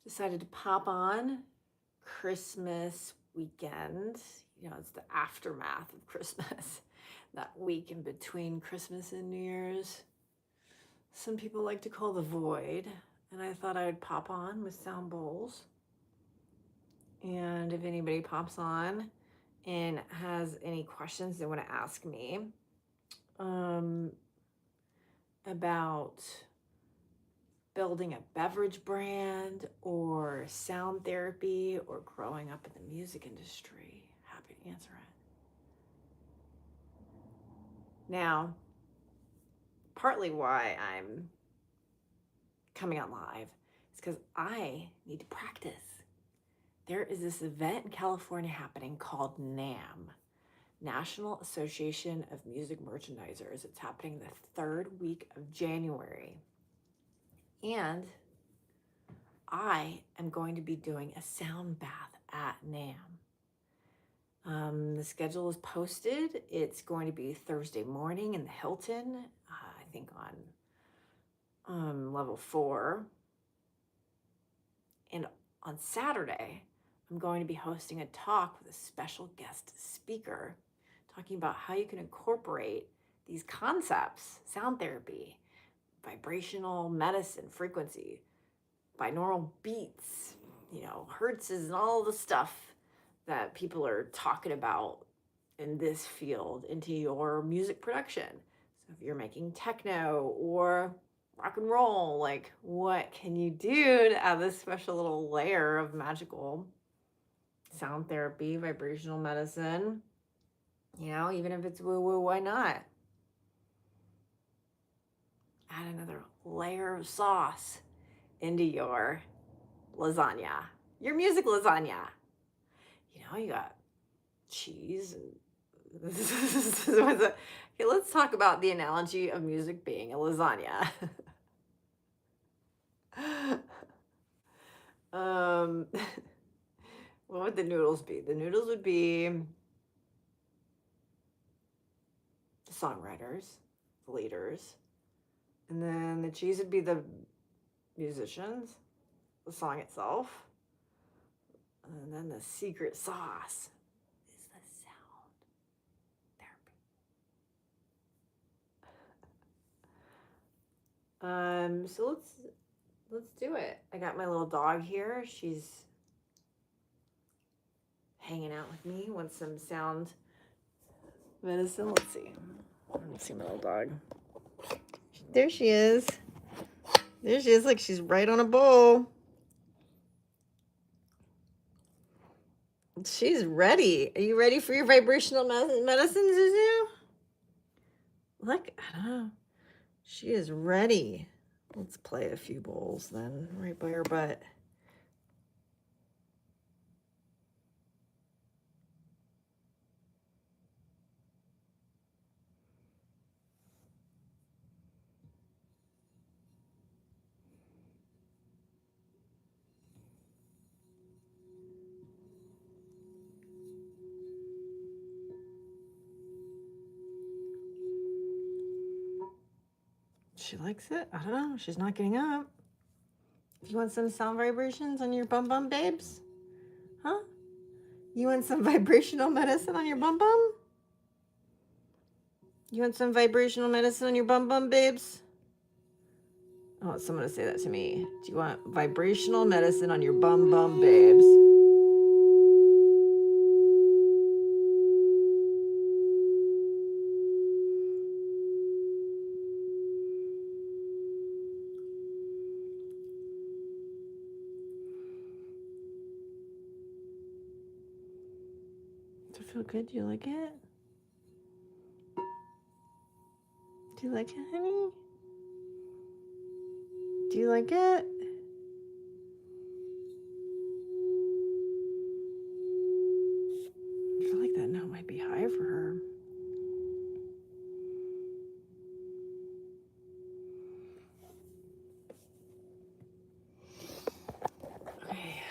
decided to pop on Christmas weekend. You know, it's the aftermath of Christmas, that week in between Christmas and New Year's. Some people like to call the void, and I thought I would pop on with sound bowls. And if anybody pops on and has any questions they want to ask me about building a beverage brand or sound therapy or growing up in the music industry, happy to answer it. Now, partly why I'm coming on live is because I need to practice. There is this event in California happening called NAMM, National Association of Music Merchandisers. It's happening the third week of January. And I am going to be doing a sound bath at NAMM. The schedule is posted. It's going to be Thursday morning in the Hilton, I think on level 4. And on Saturday, I'm going to be hosting a talk with a special guest speaker talking about how you can incorporate these concepts, sound therapy, vibrational medicine, frequency, binaural beats, hertzes and all the stuff that people are talking about in this field into your music production. So if you're making techno or rock and roll, like what can you do to add this special little layer of magical sound therapy, vibrational medicine? Even if it's woo-woo, why not? Add another layer of sauce into your lasagna, your music lasagna. You got cheese and okay, let's talk about the analogy of music being a lasagna. What would the noodles be? The noodles would be the songwriters, the leaders, and then the cheese would be the musicians, the song itself, and then the secret sauce is the sound therapy. So let's do it. I got my little dog here. She's hanging out with me. Wants some sound medicine. Let's see my little dog. There she is. There she is. Like she's right on a bowl. She's ready. Are you ready for your vibrational medicine, Zuzu? Look, I don't know. She is ready. Let's play a few bowls then, right by her butt. She likes it. I don't know. She's not getting up. You want some sound vibrations on your bum bum, babes? Huh? You want some vibrational medicine on your bum bum? You want some vibrational medicine on your bum bum, babes? I want someone to say that to me. Do you want vibrational medicine on your bum bum, babes? Does it feel good? Do you like it? Do you like it, honey? Do you like it? I feel like that note might be high for her. Okay.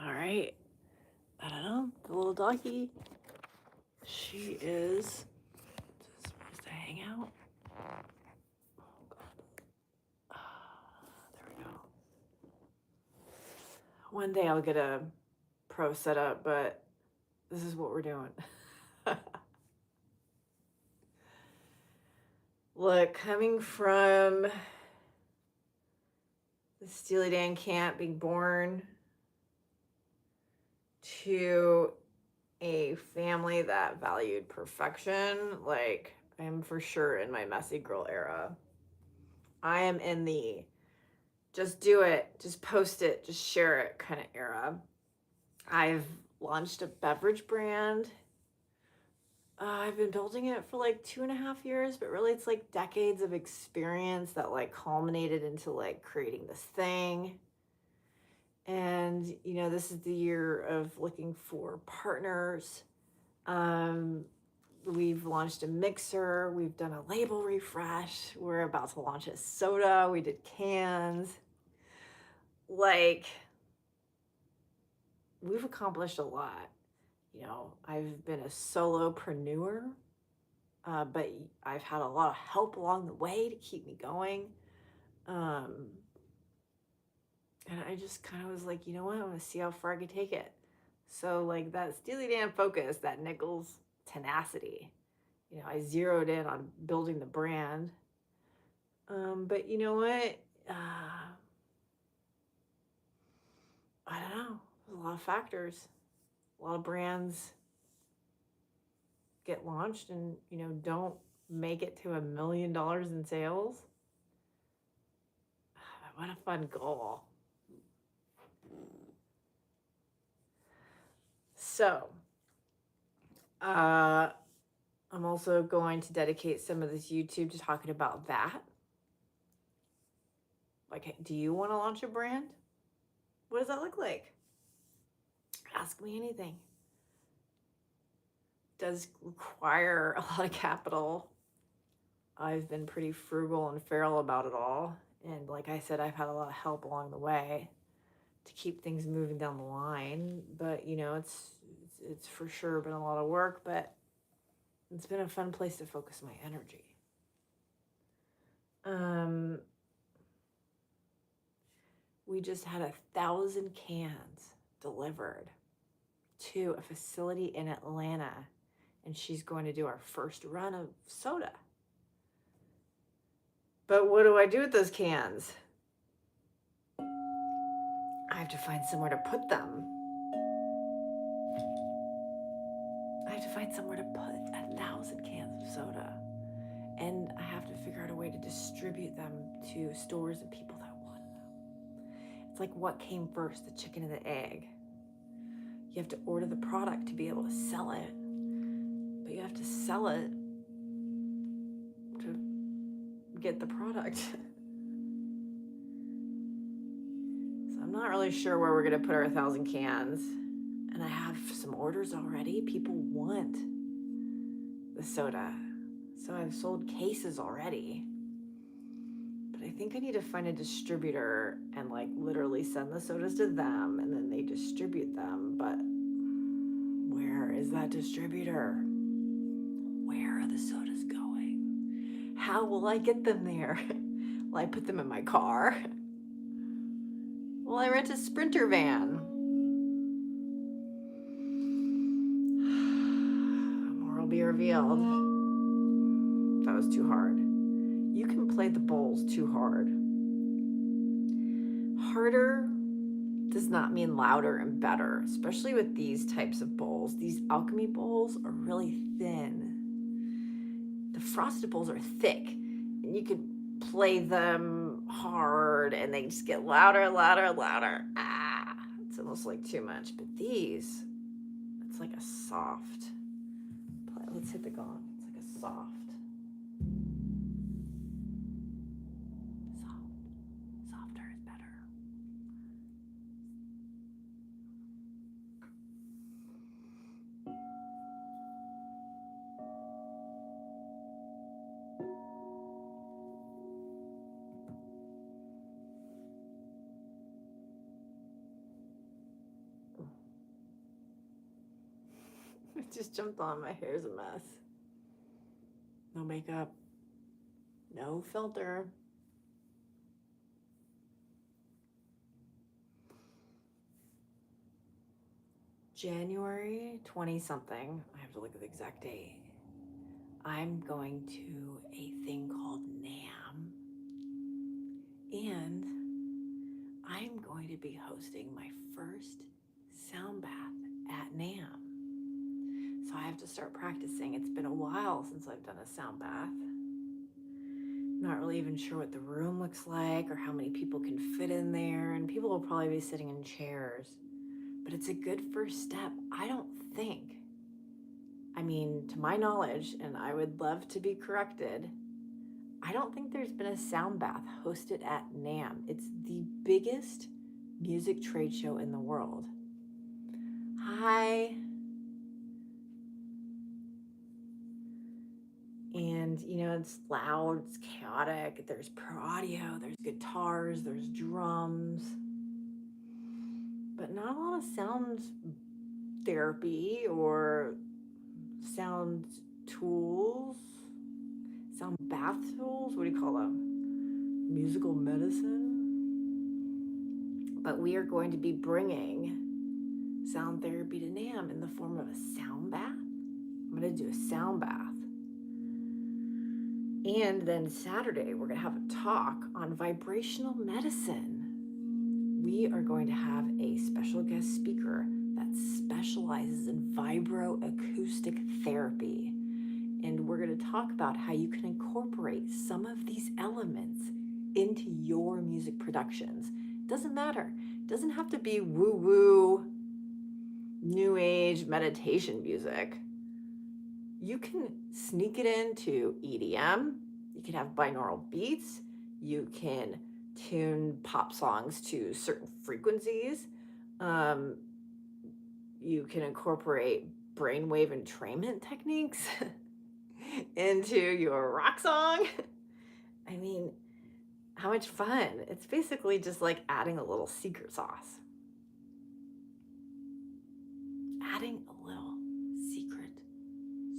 All right. I don't know. The little doggy. She is supposed to hang out. Oh God, One day I'll get a pro setup, but this is what we're doing. Look, coming from the Steely Dan camp, being born to a family that valued perfection, like, I am for sure in my messy girl era. I am in the just do it, just post it, just share it kind of era. I've launched a beverage brand. I've been building it for like 2.5 years, but really it's like decades of experience that like culminated into like creating this thing. And, this is the year of looking for partners. We've launched a mixer. We've done a label refresh. We're about to launch a soda. We did cans. Like, we've accomplished a lot. I've been a solopreneur, but I've had a lot of help along the way to keep me going. And I just kind of was like, you know what? I want to see how far I can take it. So like that Steely Dan focus, that Nichols tenacity, I zeroed in on building the brand. But you know what? I don't know. There's a lot of factors. A lot of brands get launched and, don't make it to $1 million in sales. What a fun goal. So, I'm also going to dedicate some of this YouTube to talking about that. Like, do you want to launch a brand? What does that look like? Ask me anything. It does require a lot of capital. I've been pretty frugal and feral about it all. And like I said, I've had a lot of help along the way to keep things moving down the line. But, it's for sure been a lot of work, but it's been a fun place to focus my energy. We just had 1,000 cans delivered to a facility in Atlanta, and she's going to do our first run of soda. But what do I do with those cans? I have to find somewhere to put them. I have to find somewhere to put 1,000 cans of soda. And I have to figure out a way to distribute them to stores and people that want them. It's like what came first, the chicken and the egg. You have to order the product to be able to sell it, but you have to sell it to get the product. So I'm not really sure where we're going to put our 1,000 cans. And I have some orders already. People want the soda. So I've sold cases already. But I think I need to find a distributor and like literally send the sodas to them and then they distribute them. But where is that distributor? Where are the sodas going? How will I get them there? Will I put them in my car? Will I rent a Sprinter van? More will be revealed. That was too hard. You can play the bowls too hard. Harder does not mean louder and better, especially with these types of bowls. These alchemy bowls are really thin. The frosted bowls are thick, and you could play them hard, and they just get louder, louder, louder. It's almost like too much. But these, it's like a soft play. Let's hit the gong. It's like a soft. Softer is better. It just jumped on. My hair's a mess. No makeup. No filter. January 20 something, I have to look at the exact date, I'm going to a thing called NAM, and I'm going to be hosting my first sound bath at NAM. So I have to start practicing. It's been a while since I've done a sound bath. I'm not really even sure what the room looks like or how many people can fit in there, and people will probably be sitting in chairs. But it's a good first step. I don't think, I mean, to my knowledge, and I would love to be corrected, I don't think there's been a sound bath hosted at NAM. It's the biggest music trade show in the world. Hi. And, it's loud, it's chaotic, there's pro audio, there's guitars, there's drums, but not a lot of sound therapy or sound tools, sound bath tools. What do you call them? Musical medicine. But we are going to be bringing sound therapy to NAM in the form of a sound bath. I'm going to do a sound bath. And then Saturday, we're going to have a talk on vibrational medicine. We are going to have a special guest speaker that specializes in vibroacoustic therapy. And we're going to talk about how you can incorporate some of these elements into your music productions. It doesn't matter. It doesn't have to be woo-woo, new age meditation music. You can sneak it into EDM. You can have binaural beats. You can tune pop songs to certain frequencies. You can incorporate brainwave entrainment techniques into your rock song. I mean, how much fun. It's basically just like adding a little secret sauce. Adding a little secret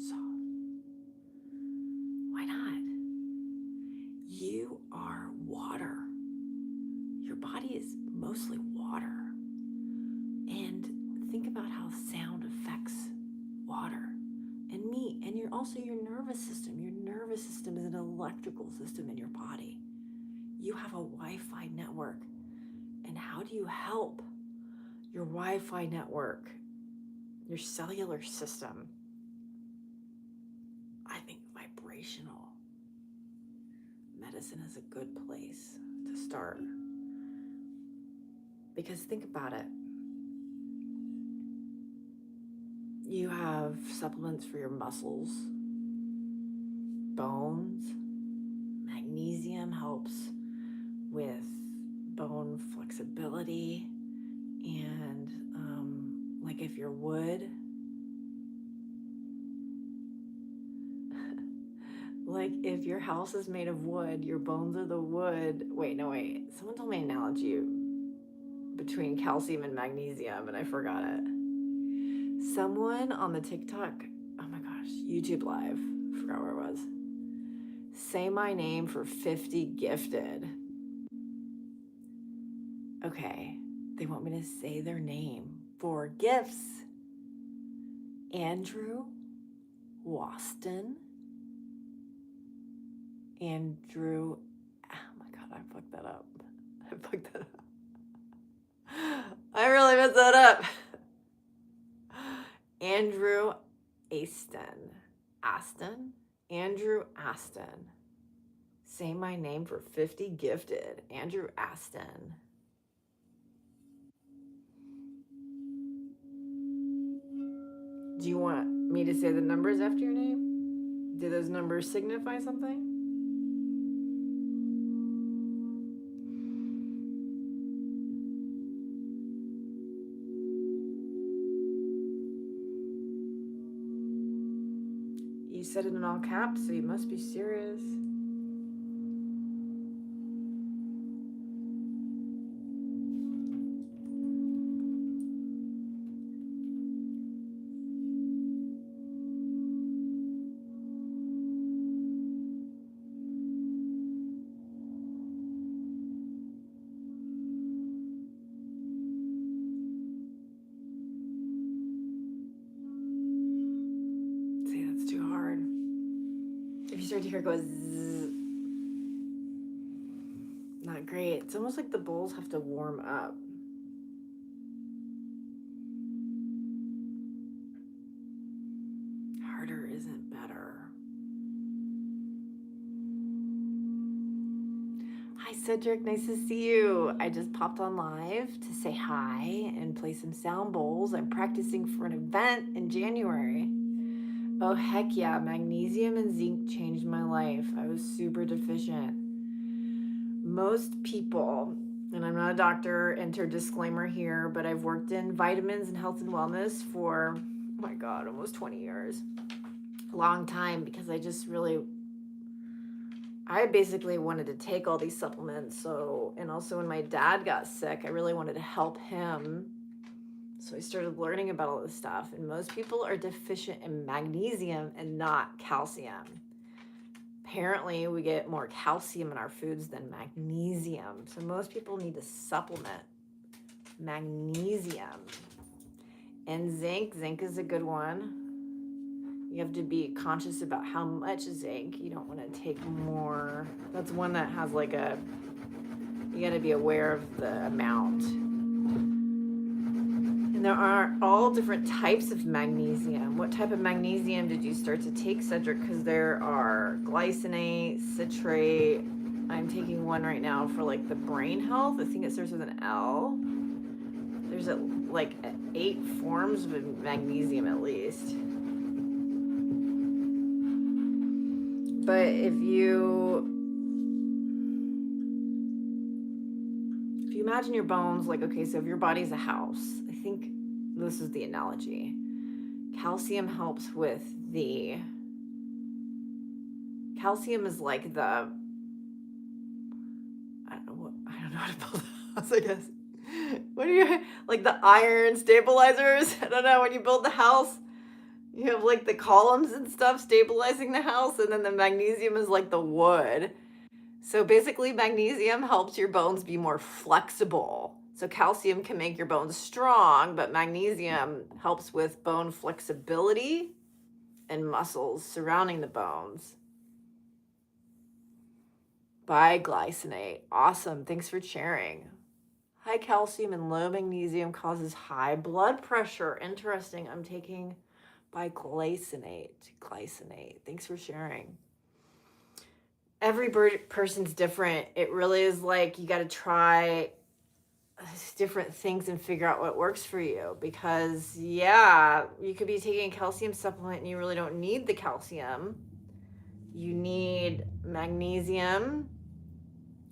sauce. Why not? You are water. Your body is mostly water. And think about how sound affects water and me, and also your nervous system. Your nervous system is an electrical system in your body. You have a Wi-Fi network. And how do you help your Wi-Fi network, your cellular system? I think vibrational medicine is a good place to start. Because think about it. You have supplements for your muscles, bones. Magnesium helps with bone flexibility. And like if you're wood, like if your house is made of wood, your bones are the wood. Wait. Someone told me an analogy between calcium and magnesium, and I forgot it. Someone on the TikTok, oh my gosh, YouTube Live, I forgot where it was. Say my name for 50 gifted. Okay, they want me to say their name for gifts. Andrew Waston. Andrew, oh my God, I fucked that up. I really messed that up. Andrew Aston. Andrew Aston. Say my name for 50 gifted. Andrew Aston. Do you want me to say the numbers after your name? Do those numbers signify something? You said it in all caps, so you must be serious. start to hear it go zzz. Not great. It's almost like the bowls have to warm up. Harder isn't better. Hi, Cedric. Nice to see you. I just popped on live to say hi and play some sound bowls. I'm practicing for an event in January. Oh, heck yeah. Magnesium and zinc changed my life. I was super deficient. Most people, and I'm not a doctor, enter disclaimer here, but I've worked in vitamins and health and wellness for, oh my God, almost 20 years. A long time, because I basically wanted to take all these supplements. And also when my dad got sick, I really wanted to help him. So I started learning about all this stuff. And most people are deficient in magnesium and not calcium. Apparently, we get more calcium in our foods than magnesium. So most people need to supplement magnesium. And zinc is a good one. You have to be conscious about how much zinc. You don't want to take more. That's one that has you got to be aware of the amount. And there are all different types of magnesium. What type of magnesium did you start to take, Cedric? Because there are glycinate, citrate. I'm taking one right now for the brain health. I think it starts with an L. There's 8 forms of magnesium at least. But if you imagine your bones, so if your body's a house, I think this is the analogy. Calcium helps with calcium is like the, I don't know how to build a house, I guess. What do you, the iron stabilizers? I don't know, when you build the house, you have the columns and stuff stabilizing the house, and then the magnesium is the wood. So basically, magnesium helps your bones be more flexible. So calcium can make your bones strong, but magnesium helps with bone flexibility and muscles surrounding the bones. Biglycinate. Awesome. Thanks for sharing. High calcium and low magnesium causes high blood pressure. Interesting. I'm taking biglycinate. Thanks for sharing. Every person's different. It really is you got to try different things and figure out what works for you, because you could be taking a calcium supplement and you really don't need the calcium. You need magnesium.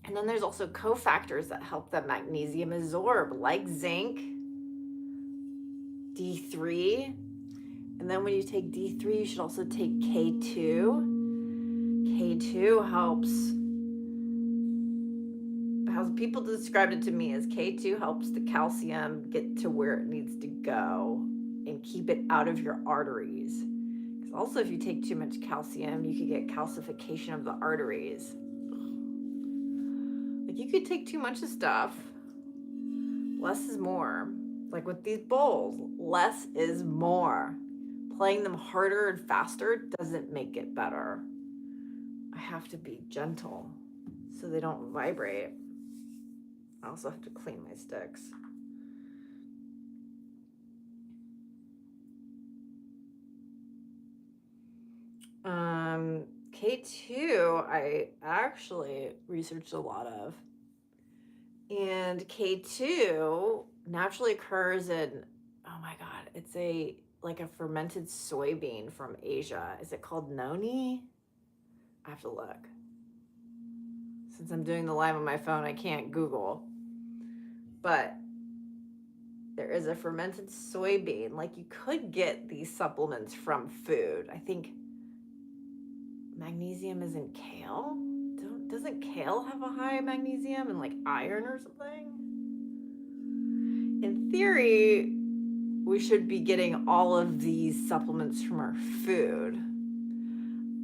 And then there's also cofactors that help the magnesium absorb, like zinc, D3. And then when you take D3, you should also take K2. K2 helps, how people described it to me as K2 helps the calcium get to where it needs to go and keep it out of your arteries. Because also if you take too much calcium, you could get calcification of the arteries. You could take too much of stuff. Less is more. With these bowls, less is more. Playing them harder and faster doesn't make it better. I have to be gentle so they don't vibrate. I also have to clean my sticks. K2, I actually researched a lot of. And K2 naturally occurs in, oh my God, it's a fermented soybean from Asia. Is it called noni? I have to look. Since I'm doing the live on my phone, I can't Google. But there is a fermented soybean. You could get these supplements from food. I think magnesium is in kale. Doesn't kale have a high magnesium and iron or something? In theory, we should be getting all of these supplements from our food.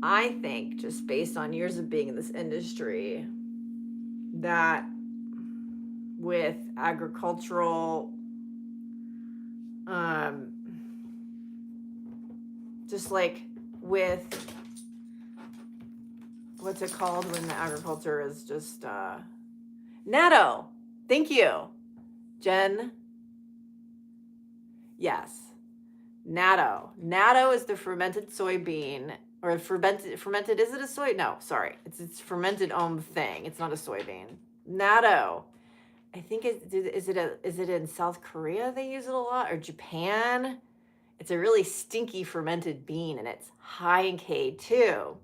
I think, just based on years of being in this industry, that with agricultural, just with what's it called when the agriculture is just natto. Thank you, Jen. Yes, natto. Natto is the fermented soybean, or fermented. Is it a soy? No, sorry, it's fermented thing. It's not a soybean. Natto. I think is it in South Korea they use it a lot, or Japan? It's a really stinky fermented bean, and it's high in K2.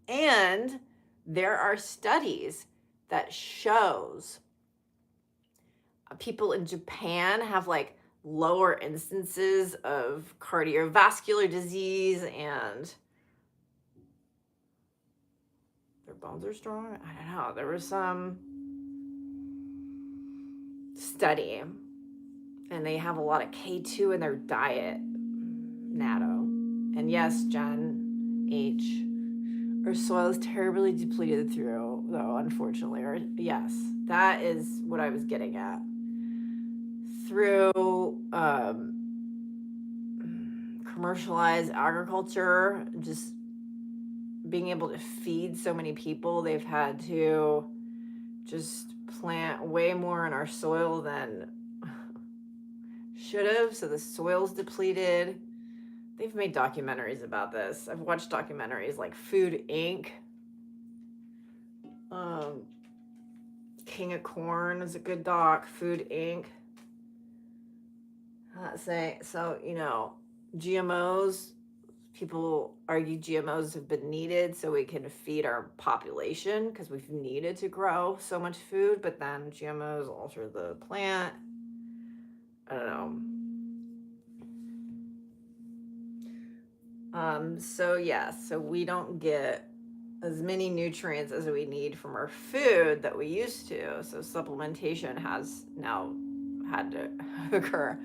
And there are studies that shows people in Japan have like lower instances of cardiovascular disease, and their bones are strong. I don't know. There was some study, and they have a lot of K2 in their diet. Natto. And yes, Jen H. Our soil is terribly depleted through, though, unfortunately. Or yes, that is what I was getting at. Through commercialized agriculture, just being able to feed so many people, they've had to just plant way more in our soil than should have. So the soil's depleted. They've made documentaries about this. I've watched documentaries like Food Inc. King of Corn is a good doc. Food Inc. So, GMOs, people argue GMOs have been needed so we can feed our population because we've needed to grow so much food, but then GMOs alter the plant. I don't know. So we don't get as many nutrients as we need from our food that we used to. So supplementation has now had to occur.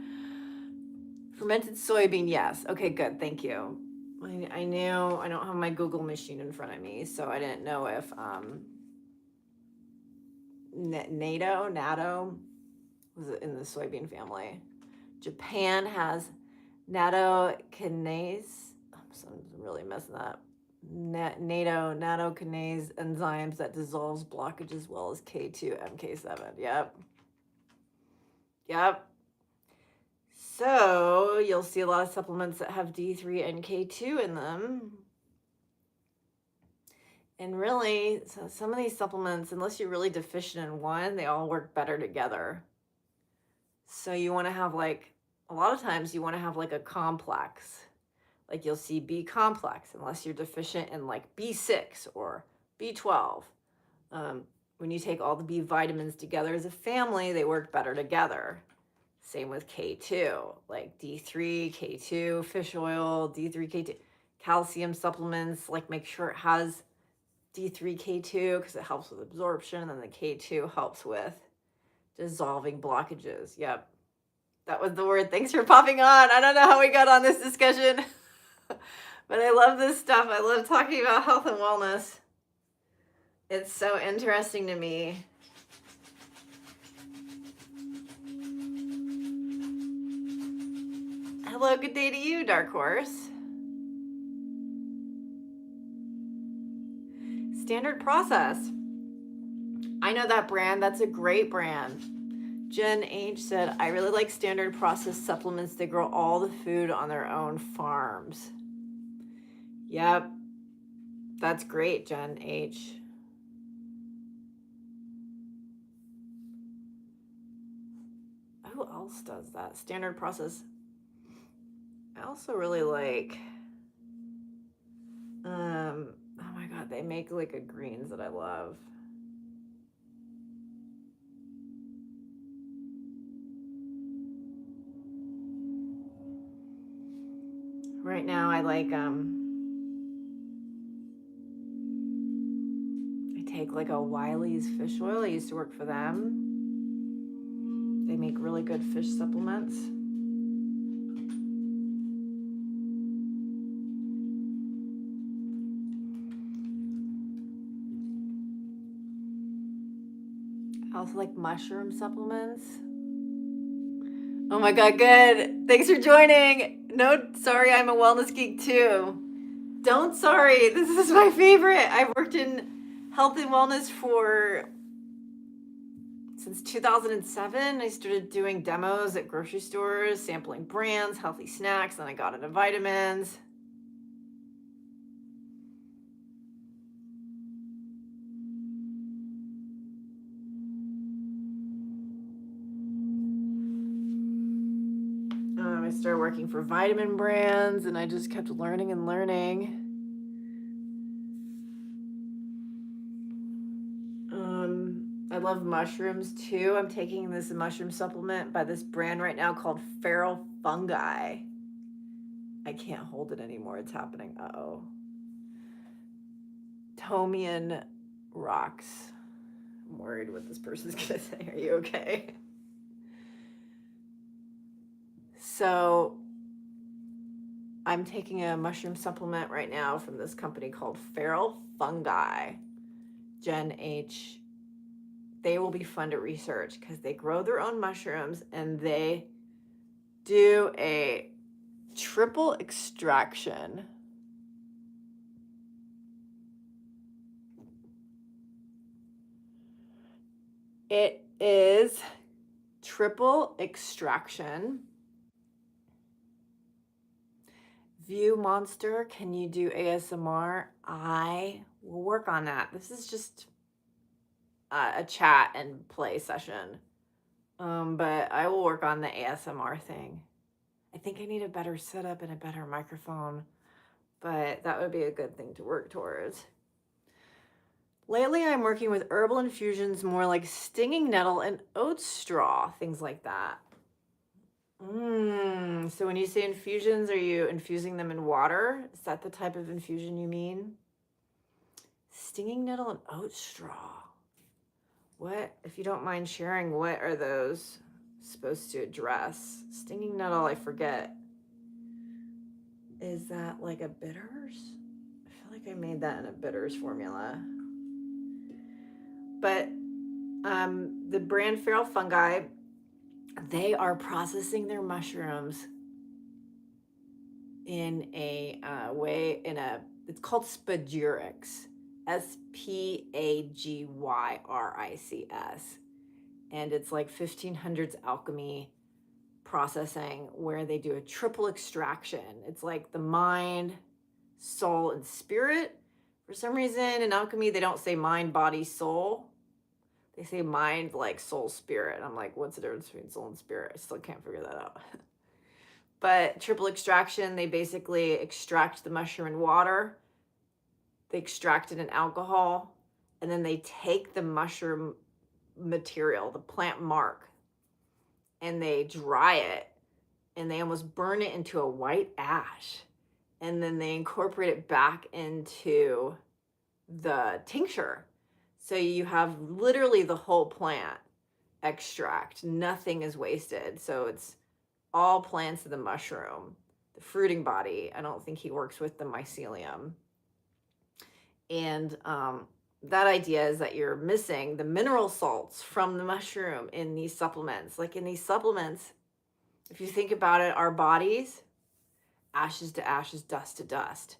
Fermented soybean, yes. Okay, good. Thank you. I knew I don't have my Google machine in front of me, so I didn't know if natto was in the soybean family. Japan has natto kinase. I'm really messing that up. Natto kinase enzymes that dissolves blockage as well as K2, MK7. Yep. So you'll see a lot of supplements that have D3 and K2 in them. And really, so some of these supplements, unless you're really deficient in one, they all work better together. So you want to have a lot of times you want to have a complex. Like you'll see B complex, unless you're deficient in B6 or B12. When you take all the B vitamins together as a family, they work better together. Same with K2, like D3, K2, fish oil, D3, K2, calcium supplements, make sure it has D3, K2 because it helps with absorption, and then the K2 helps with dissolving blockages. Yep, that was the word. Thanks for popping on. I don't know how we got on this discussion, but I love this stuff. I love talking about health and wellness. It's so interesting to me. Hello, good day to you, Dark Horse. Standard Process. I know that brand. That's a great brand. Jen H said, I really like Standard Process supplements. They grow all the food on their own farms. Yep. That's great, Jen H. Who else does that? Standard Process. I also really like, oh my God, they make a greens that I love. Right now I take a Wiley's fish oil. I used to work for them. They make really good fish supplements. I also like mushroom supplements. Oh my God, good. Thanks for joining. No, sorry, I'm a wellness geek too. Don't sorry. This is my favorite. I've worked in health and wellness since 2007. I started doing demos at grocery stores, sampling brands, healthy snacks, then I got into vitamins. I started working for vitamin brands, and I just kept learning and learning. I love mushrooms too. I'm taking this mushroom supplement by this brand right now called Feral Fungi. I can't hold it anymore. It's happening. Uh-oh. Tomian rocks. I'm worried what this person's gonna say. Are you okay? So I'm taking a mushroom supplement right now from this company called Feral Fungi. Gen H. They will be fun to research because they grow their own mushrooms and they do a triple extraction. It is triple extraction. View Monster, can you do ASMR? I will work on that. This is just a chat and play session. But I will work on the ASMR thing. I think I need a better setup and a better microphone, but that would be a good thing to work towards. Lately, I'm working with herbal infusions, more like stinging nettle and oat straw, things like that. So when you say infusions, are you infusing them in water? Is that the type of infusion you mean? Stinging nettle and oat straw. What, if you don't mind sharing, what are those supposed to address? Stinging nettle, I forget. Is that like a bitters? I feel like I made that in a bitters formula. But the brand Feral Fungi, they are processing their mushrooms in a way, it's called spagyrics. Spagyrrics. And it's like 1500s alchemy processing where they do a triple extraction. It's like the mind, soul, and spirit. For some reason in alchemy, they don't say mind, body, soul. They say mind, like soul, spirit. I'm like, what's the difference between soul and spirit? I still can't figure that out. But triple extraction, they basically extract the mushroom in water. They extract it in alcohol. And then they take the mushroom material, the plant mark, and they dry it. And they almost burn it into a white ash. And then they incorporate it back into the tincture. So you have literally the whole plant extract. Nothing is wasted. So it's all plants of the mushroom, the fruiting body. I don't think he works with the mycelium. And that idea is that you're missing the mineral salts from the mushroom in these supplements. Like in these supplements, if you think about it, our bodies, ashes to ashes, dust to dust.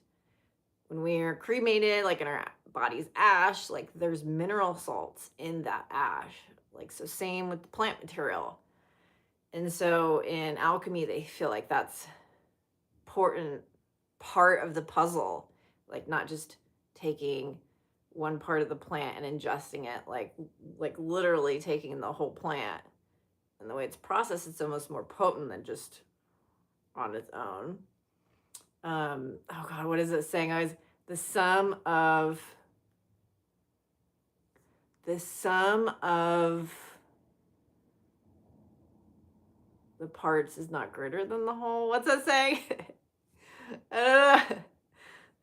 When we are cremated, like in our body's ash, like there's mineral salts in that ash. Like, so same with the plant material. And so in alchemy, they feel like that's important part of the puzzle, like not just taking one part of the plant and ingesting it, like literally taking the whole plant. And the way it's processed, it's almost more potent than just on its own. Oh God, what is it saying? The sum of the parts is not greater than the whole. What's that saying?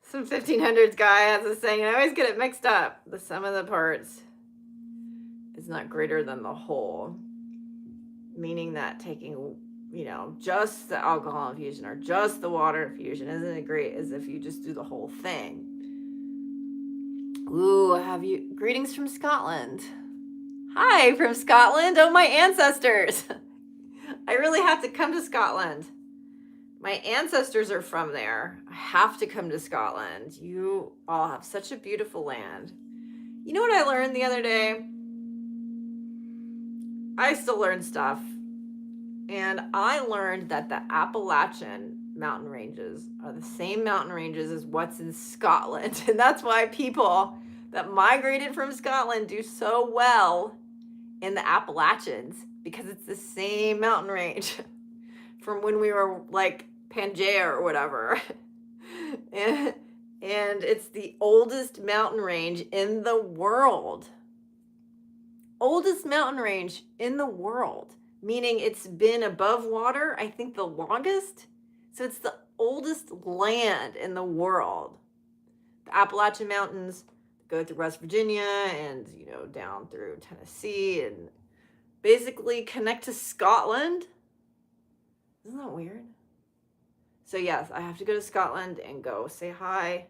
Some 1500s guy has a saying, and I always get it mixed up. The sum of the parts is not greater than the whole, meaning that taking, just the alcohol infusion or just the water infusion isn't as great as if you just do the whole thing. Ooh, greetings from Scotland. Hi from Scotland. Oh, my ancestors. I really have to come to Scotland. My ancestors are from there. I have to come to Scotland. You all have such a beautiful land. You know what I learned the other day? I still learn stuff. And I learned that the Appalachian mountain ranges are the same mountain ranges as what's in Scotland. And that's why people that migrated from Scotland do so well in the Appalachians, because it's the same mountain range from when we were like Pangea or whatever. and it's the oldest mountain range in the world. Oldest mountain range in the world, meaning it's been above water, I think the longest. So it's the oldest land in the world. The Appalachian Mountains go through West Virginia and, down through Tennessee and basically connect to Scotland. Isn't that weird? So yes, I have to go to Scotland and go say hi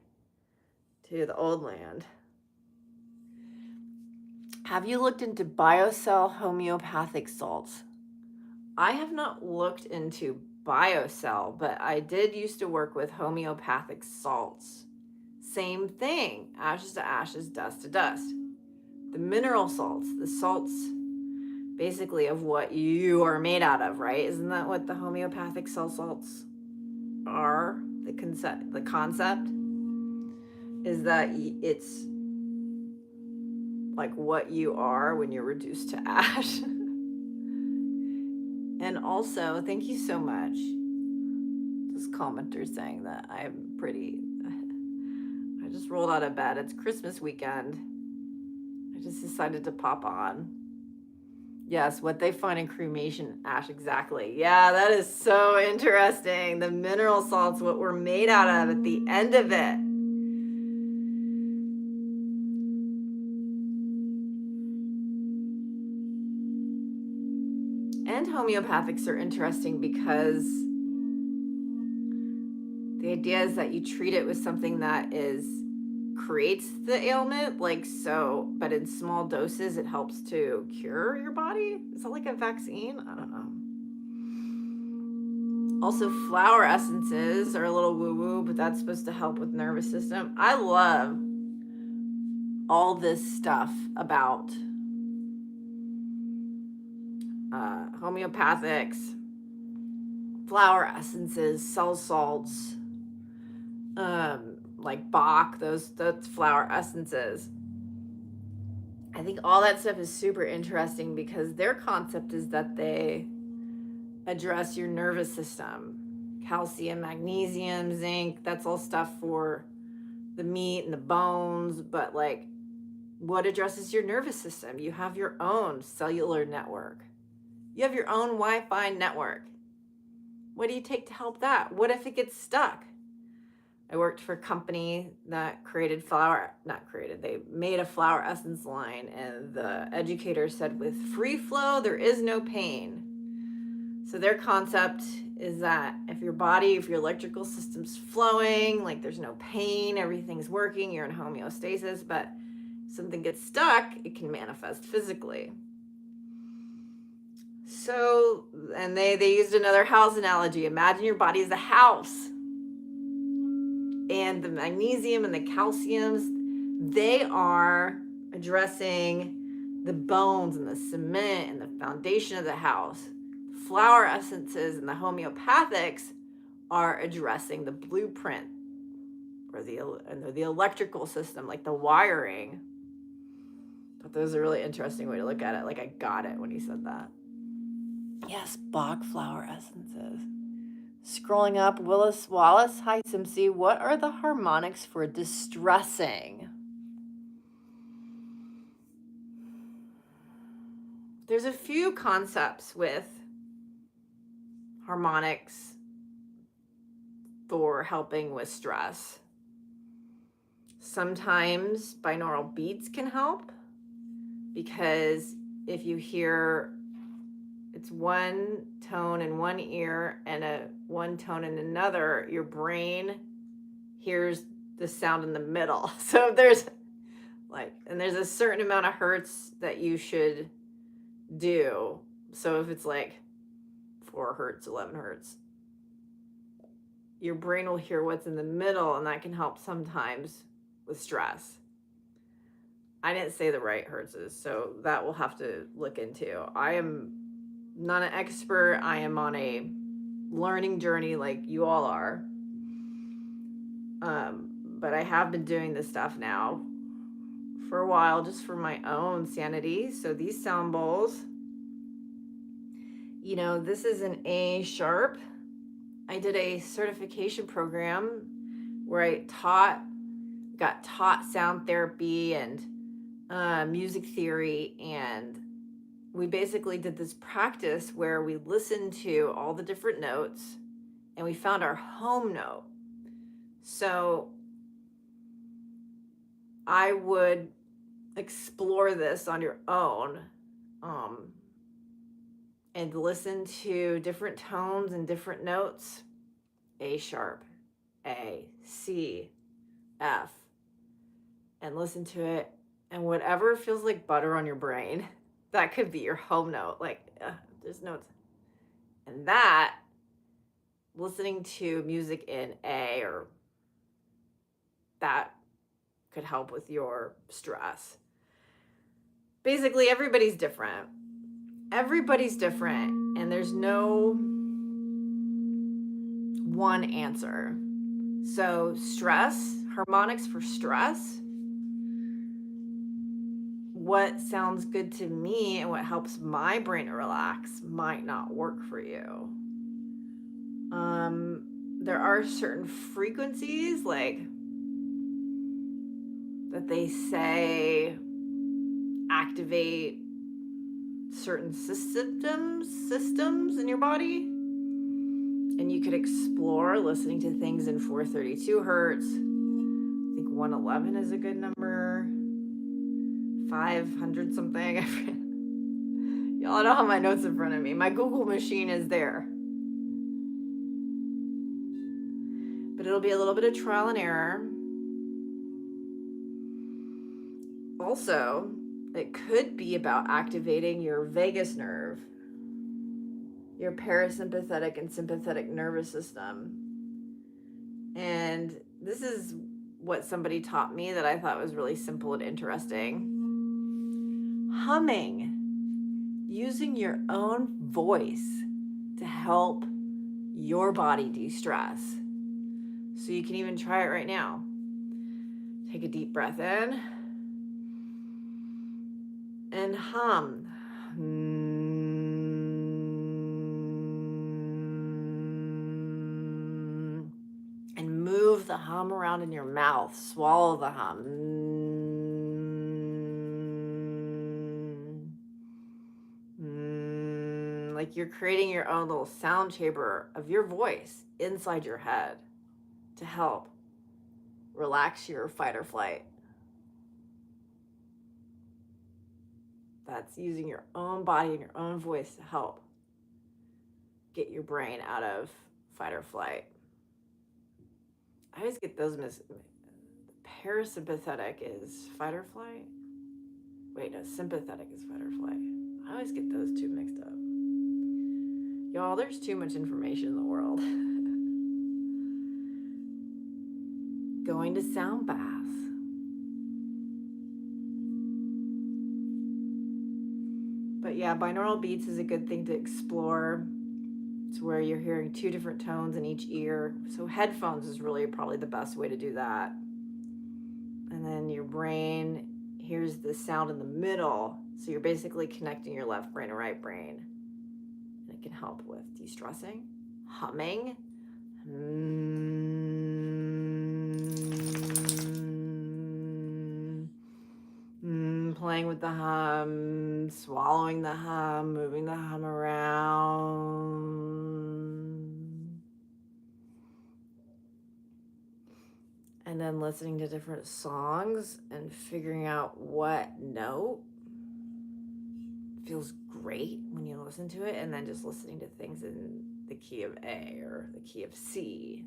to the old land. Have you looked into BioCell homeopathic salts? I have not looked into BioCell, but I did used to work with homeopathic salts. Same thing, ashes to ashes, dust to dust. The mineral salts, the salts basically of what you are made out of, right? Isn't that what the homeopathic salts are? The concept is that it's like what you are when you're reduced to ash. And also, thank you so much. This commenter saying that I'm pretty. I just rolled out of bed. It's Christmas weekend. I just decided to pop on. Yes, what they find in cremation ash, exactly. Yeah, that is so interesting. The mineral salts, what we're made out of at the end of it. And homeopathics are interesting because the idea is that you treat it with something that creates the ailment, but in small doses it helps to cure your body. Is that like a vaccine? I don't know. Also, flower essences are a little woo-woo, but that's supposed to help with nervous system. I love all this stuff about homeopathics, flower essences, cell salts, like Bach, those flower essences. I think all that stuff is super interesting because their concept is that they address your nervous system. Calcium, magnesium, zinc, that's all stuff for the meat and the bones, but what addresses your nervous system? You have your own cellular network. You have your own Wi-Fi network. What do you take to help that? What if it gets stuck? I worked for a company that they made a flower essence line, and the educator said with free flow, there is no pain. So their concept is that if your electrical system's flowing, there's no pain, everything's working, you're in homeostasis, but if something gets stuck, it can manifest physically. So, and they used another house analogy. Imagine your body is a house. And the magnesium and the calciums, they are addressing the bones and the cement and the foundation of the house. Flower essences and the homeopathics are addressing the blueprint or the electrical system, like the wiring. But there's a really interesting way to look at it. I got it when he said that. Yes, Bach flower essences. Scrolling up, Willis Wallace. Hi, Simsy. What are the harmonics for distressing? There's a few concepts with harmonics for helping with stress. Sometimes binaural beats can help because if you hear it's one tone in one ear and one tone in another, your brain hears the sound in the middle. So there's a certain amount of hertz that you should do. So if it's 4 hertz, 11 hertz, your brain will hear what's in the middle, and that can help sometimes with stress. I didn't say the right hertzes, so that we'll have to look into. I am not an expert. I am on a learning journey like you all are. But I have been doing this stuff now for a while just for my own sanity. So these sound bowls, this is an A sharp. I did a certification program where I got taught sound therapy and music theory, and we basically did this practice where we listened to all the different notes and we found our home note. So I would explore this on your own, and listen to different tones and different notes. A sharp, A, C, F, and listen to it, and whatever feels like butter on your brain, that could be your home note. There's notes. And that, listening to music in A, or that could help with your stress. Basically, everybody's different. And there's no one answer. So stress, harmonics for stress, what sounds good to me and what helps my brain to relax might not work for you. There are certain frequencies that they say activate certain systems in your body, and you could explore listening to things in 432 hertz. I think 111 is a good number, 500 something. Y'all don't have my notes in front of me. My Google machine is there, but it'll be a little bit of trial and error. Also, it could be about activating your vagus nerve, your parasympathetic and sympathetic nervous system. And this is what somebody taught me that I thought was really simple and interesting. Humming, using your own voice to help your body de-stress. So you can even try it right now. Take a deep breath in and hum. And move the hum around in your mouth. Swallow the hum. Like you're creating your own little sound chamber of your voice inside your head to help relax your fight or flight. That's using your own body and your own voice to help get your brain out of fight or flight. I always get those parasympathetic is fight or flight. Wait, no, sympathetic is fight or flight. I always get those two mixed up. Y'all, there's too much information in the world. Going to sound baths. But yeah, binaural beats is a good thing to explore. It's where you're hearing two different tones in each ear. So headphones is really probably the best way to do that. And then your brain hears the sound in the middle. So you're basically connecting your left brain and right brain. And it can help with de-stressing, humming, playing with the hum, swallowing the hum, moving the hum around. And then listening to different songs and figuring out what note feels great when you listen to it, and then just listening to things in the key of A or the key of C.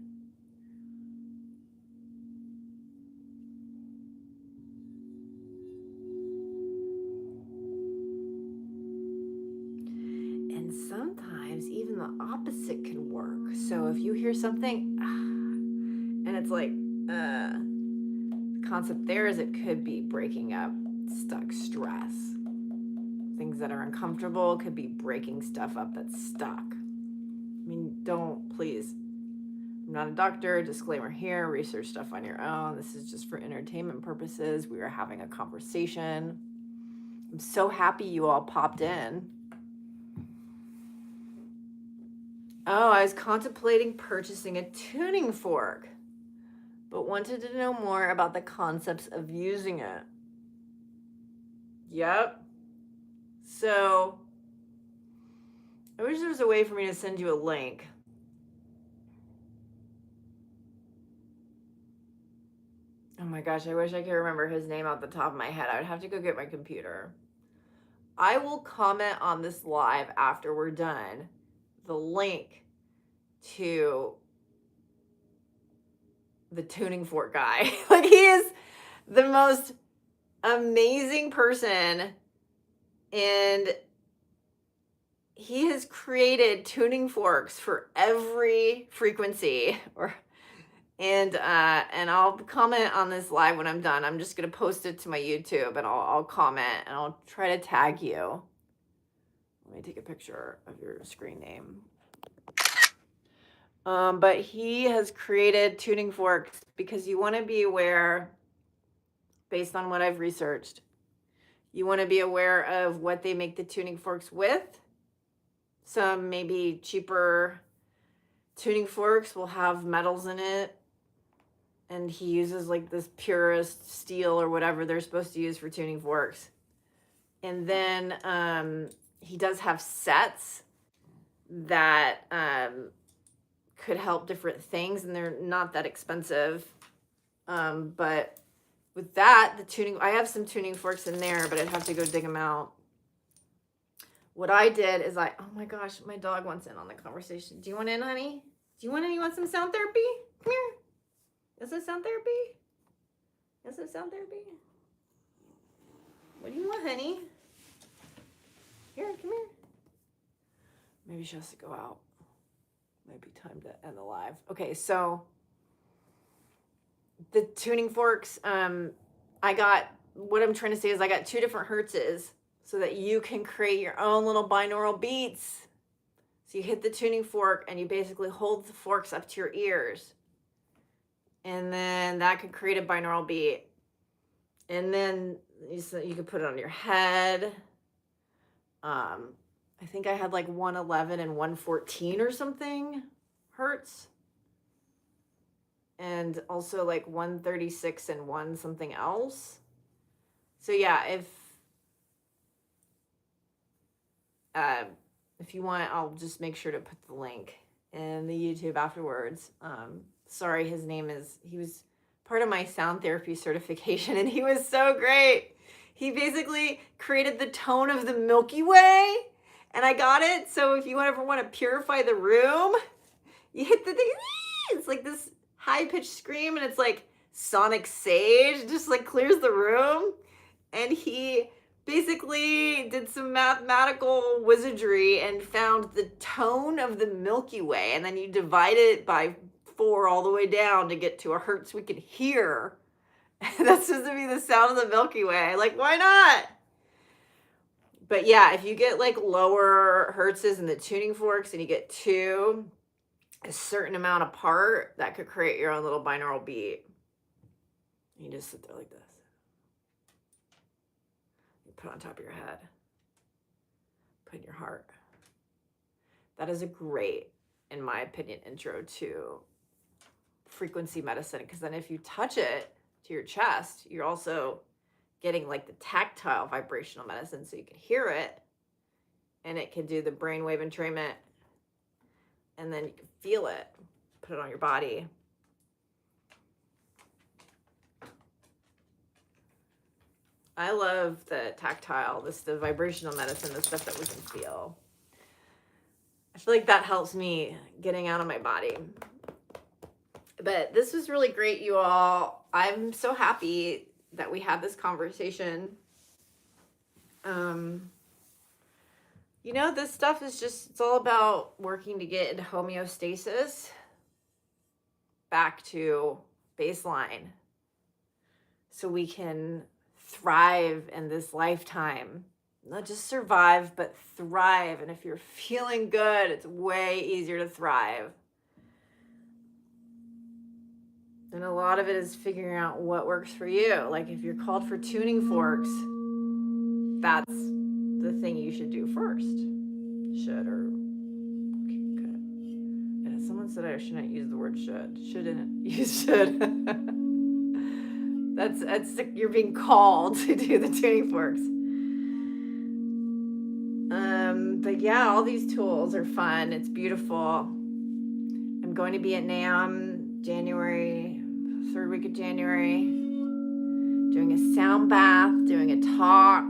And sometimes even the opposite can work. So if you hear something, And it's like, the concept there is it could be breaking up stuck stress. Things that are uncomfortable could be breaking stuff up that's stuck. I mean, please. I'm not a doctor, disclaimer here, research stuff on your own. This is just for entertainment purposes. We are having a conversation. I'm so happy you all popped in. Oh, I was contemplating purchasing a tuning fork, but wanted to know more about the concepts of using it. Yep. So, I wish there was a way for me to send you a link. Oh my gosh, I wish I could remember his name off the top of my head. I would have to go get my computer. I will comment on this live after we're done the link to the tuning fork guy. Like, he is the most amazing person, and he has created tuning forks for every frequency. And I'll comment on this live when I'm done. I'm just gonna post it to my YouTube, and I'll comment, and I'll try to tag you. Let me take a picture of your screen name. But he has created tuning forks because you want to be aware, based on what I've researched, you want to be aware of what they make the tuning forks with. Some maybe cheaper tuning forks will have metals in it, and he uses like this purest steel or whatever they're supposed to use for tuning forks. And then he does have sets that could help different things, and they're not that expensive. But with that, the tuning, I have some tuning forks in there, but I'd have to go dig them out. What I did is oh my gosh, my dog wants in on the conversation. Do you want in, honey? Do you want some sound therapy? Come here. Is this sound therapy? Is this sound therapy? What do you want, honey? Here, come here. Maybe she has to go out. Might be time to end the live. Okay, so the tuning forks, what I'm trying to say is I got 2 different hertzes so that you can create your own little binaural beats. So you hit the tuning fork and you basically hold the forks up to your ears. And then that could create a binaural beat. And then you could put it on your head. I think I had like 111 and 114 or something hertz. And also like 136 and 1 something else. So yeah, if you want, I'll just make sure to put the link in the YouTube afterwards. Sorry, he was part of my sound therapy certification, and he was so great. He basically created the tone of the Milky Way, and I got it. So if you ever want to purify the room, you hit the thing. It's like this high-pitched scream, and it's like sonic sage. It just like clears the room. And he basically did some mathematical wizardry and found the tone of the Milky Way, and then you divide it by 4 all the way down to get to a hertz we can hear. That's supposed to be the sound of the Milky Way. Like, why not? But yeah, if you get like lower hertzes in the tuning forks and you get 2 a certain amount apart, that could create your own little binaural beat. You just sit there like this. You put it on top of your head. Put in your heart. That is a great, in my opinion, intro to frequency medicine, because then if you touch it to your chest, you're also getting like the tactile vibrational medicine, so you can hear it, and it can do the brainwave entrainment, and then you can feel it, put it on your body. I love the tactile, the vibrational medicine, the stuff that we can feel. I feel like that helps me getting out of my body. But this was really great, you all. I'm so happy that we had this conversation. This stuff is it's all about working to get into homeostasis, back to baseline, so we can thrive in this lifetime. Not just survive, but thrive. And if you're feeling good, it's way easier to thrive. And a lot of it is figuring out what works for you. Like if you're called for tuning forks, that's the thing you should do first. Should, or could. Yeah, someone said I shouldn't use the word should. Shouldn't use should. That's you're being called to do the tuning forks. But yeah, all these tools are fun. It's beautiful. I'm going to be at NAMM January, third week of January, doing a sound bath, doing a talk.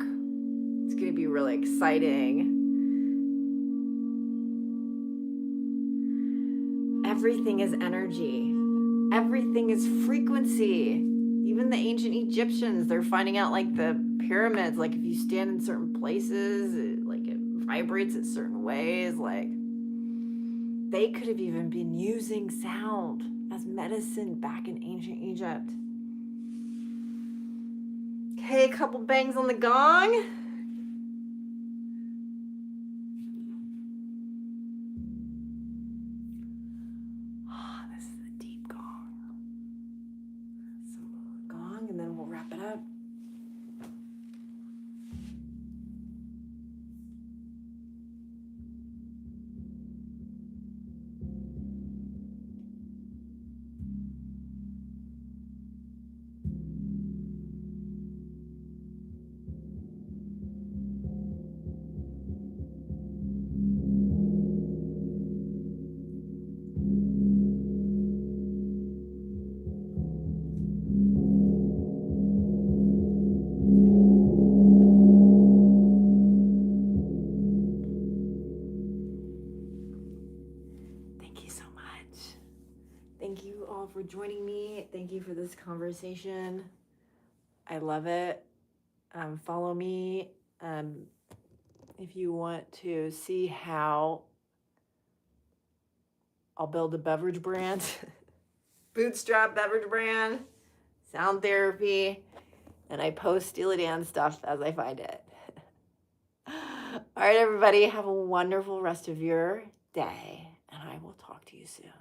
It's going to be really exciting. Everything is energy. Everything is frequency. Even the ancient Egyptians, they're finding out like the pyramids, like if you stand in certain places, it vibrates in certain ways. Like they could have even been using sound as medicine back in ancient Egypt. Okay, a couple bangs on the gong. Oh, this is a deep gong. Some gong, and then we'll wrap it up. Thank you all for joining me. Thank you for this conversation. I love it. Follow me if you want to see how I'll build a beverage brand, bootstrap beverage brand, sound therapy, and I post Steely Dan stuff as I find it. All right, everybody, have a wonderful rest of your day, and I will talk to you soon.